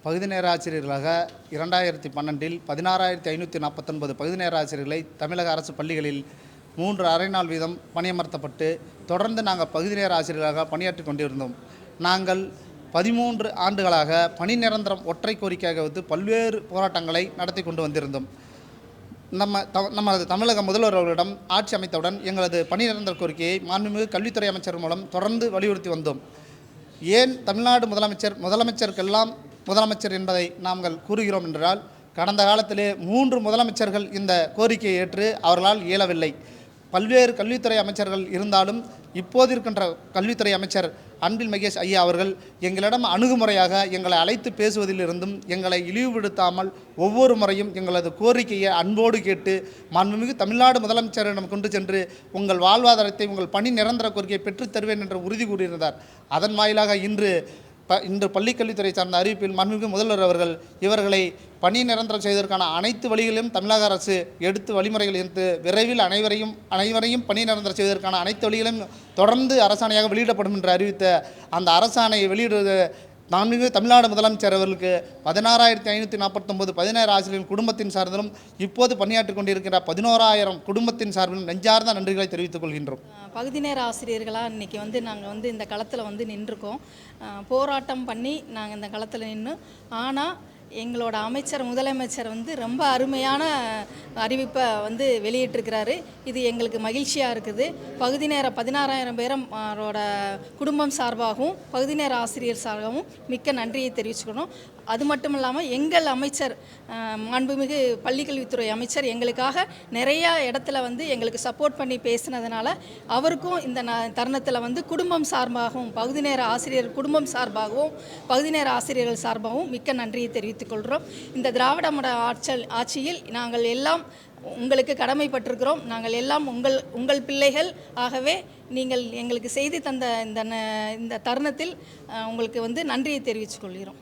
பகுதி நேர ஆசிரியர்களாக 2012இல் 16,549 பகுதி நேர ஆசிரியர்களை தமிழக அரசு பள்ளிகளில் 3 அரை நாள் வீதம் பணியமர்த்தப்பட்டு தொடர்ந்து நாங்கள் பகுதி நேர ஆசிரியர்களாக பணியாற்றி கொண்டிருந்தோம். நாங்கள் 13 ஆண்டுகளாக பணி நிரந்தரம் ஒற்றை கோரிக்கையாக வந்து பல்வேறு போராட்டங்களை நடத்தி கொண்டு வந்திருந்தோம். நமது தமிழக முதல்வர் அவர்களிடம் ஆட்சி அமைத்தவுடன் எங்களது பணி நிரந்தர கோரிக்கையை மாண்புமிகு கல்வித்துறை அமைச்சர் மூலம் தொடர்ந்து வலியுறுத்தி வந்தோம். ஏன் தமிழ்நாடு முதலமைச்சருக்கெல்லாம் முதலமைச்சர் என்பதை நாங்கள் கூறுகிறோம் என்றால், கடந்த காலத்திலே 3 முதலமைச்சர்கள் இந்த கோரிக்கையை ஏற்று அவர்களால் இயலவில்லை. பல்வேறு கல்வித்துறை அமைச்சர்கள் இருந்தாலும் இப்போது இருக்கின்ற கல்வித்துறை அமைச்சர் அன்பில் மகேஷ் ஐயா அவர்கள் எங்களிடம் அணுகுமுறையாக எங்களை அழைத்து பேசுவதிலிருந்தும் எங்களை இழிவுபடுத்தாமல் ஒவ்வொரு முறையும் எங்களது கோரிக்கையை அன்போடு கேட்டு மாண்புமிகு தமிழ்நாடு முதலமைச்சரிடம் கொண்டு சென்று உங்கள் வாழ்வாதாரத்தை உங்கள் பணி நிரந்தர கோரிக்கையை பெற்றுத் தருவேன் என்று உறுதி கூறியிருந்தார். அதன் வாயிலாக இன்று பள்ளிக்கல்வித்துறை சார்ந்த அறிவிப்பில் மாண்புமிகு முதல்வர் அவர்கள் இவர்களை பணி நிரந்தரம் செய்வதற்கான அனைத்து வழிகளையும் தமிழக அரசு எடுத்து வழிமுறைகள் எடுத்து விரைவில் அனைவரையும் பணி நிரந்தரம் செய்வதற்கான அனைத்து வழிகளையும் தொடர்ந்து அரசாணையாக வெளியிடப்படும் என்று அறிவித்த அந்த அரசாணையை வெளியிடுவது மாண்புமிகு தமிழ்நாடு முதலமைச்சர் அவர்களுக்கு 16,549 பதினேறு ஆசிரியர்கள் குடும்பத்தின் சார்பிலும் இப்போது பணியாற்றி கொண்டிருக்கிற 11,000 குடும்பத்தின் சார்பிலும் நெஞ்சார்ந்த நன்றிகளை தெரிவித்துக் கொள்கின்றோம். பகுதி நேர ஆசிரியர்களாக இன்றைக்கி நாங்கள் இந்த களத்தில் நின்றுருக்கோம். போராட்டம் பண்ணி நாங்கள் இந்த களத்தில் நின்று, ஆனால் எங்களோட முதலமைச்சர் ரொம்ப அருமையான அறிவிப்பை வெளியிட்டிருக்கிறாரு. இது எங்களுக்கு மகிழ்ச்சியாக இருக்குது. பகுதி நேர 16,000 பேரோட குடும்பம் சார்பாகவும் பகுதி நேர ஆசிரியர் சார்பாகவும் மிக்க நன்றியை தெரிவிச்சுக்கணும். அது மட்டும் இல்லாமல் எங்கள் அமைச்சர் மாண்புமிகு பள்ளிக்கல்வித்துறை அமைச்சர் எங்களுக்காக நிறையா இடத்துல எங்களுக்கு சப்போர்ட் பண்ணி பேசினதுனால அவருக்கும் இந்த தருணத்தில் குடும்பம் சார்பாகவும் பகுதி நேர ஆசிரியர் குடும்பம் சார்பாகவும் பகுதி நேர ஆசிரியர்கள் சார்பாகவும் மிக்க நன்றியை தெரிவித்துக் கொள்கிறோம். இந்த திராவிட ஆட்சியில் நாங்கள் எல்லாம் உங்களுக்கு கடமைப்பட்டிருக்கிறோம். நாங்கள் எல்லாம் உங்கள் பிள்ளைகள். ஆகவே நீங்கள் எங்களுக்கு செய்து தந்த இந்த தருணத்தில் உங்களுக்கு நன்றியை தெரிவித்துக் கொள்கிறோம்.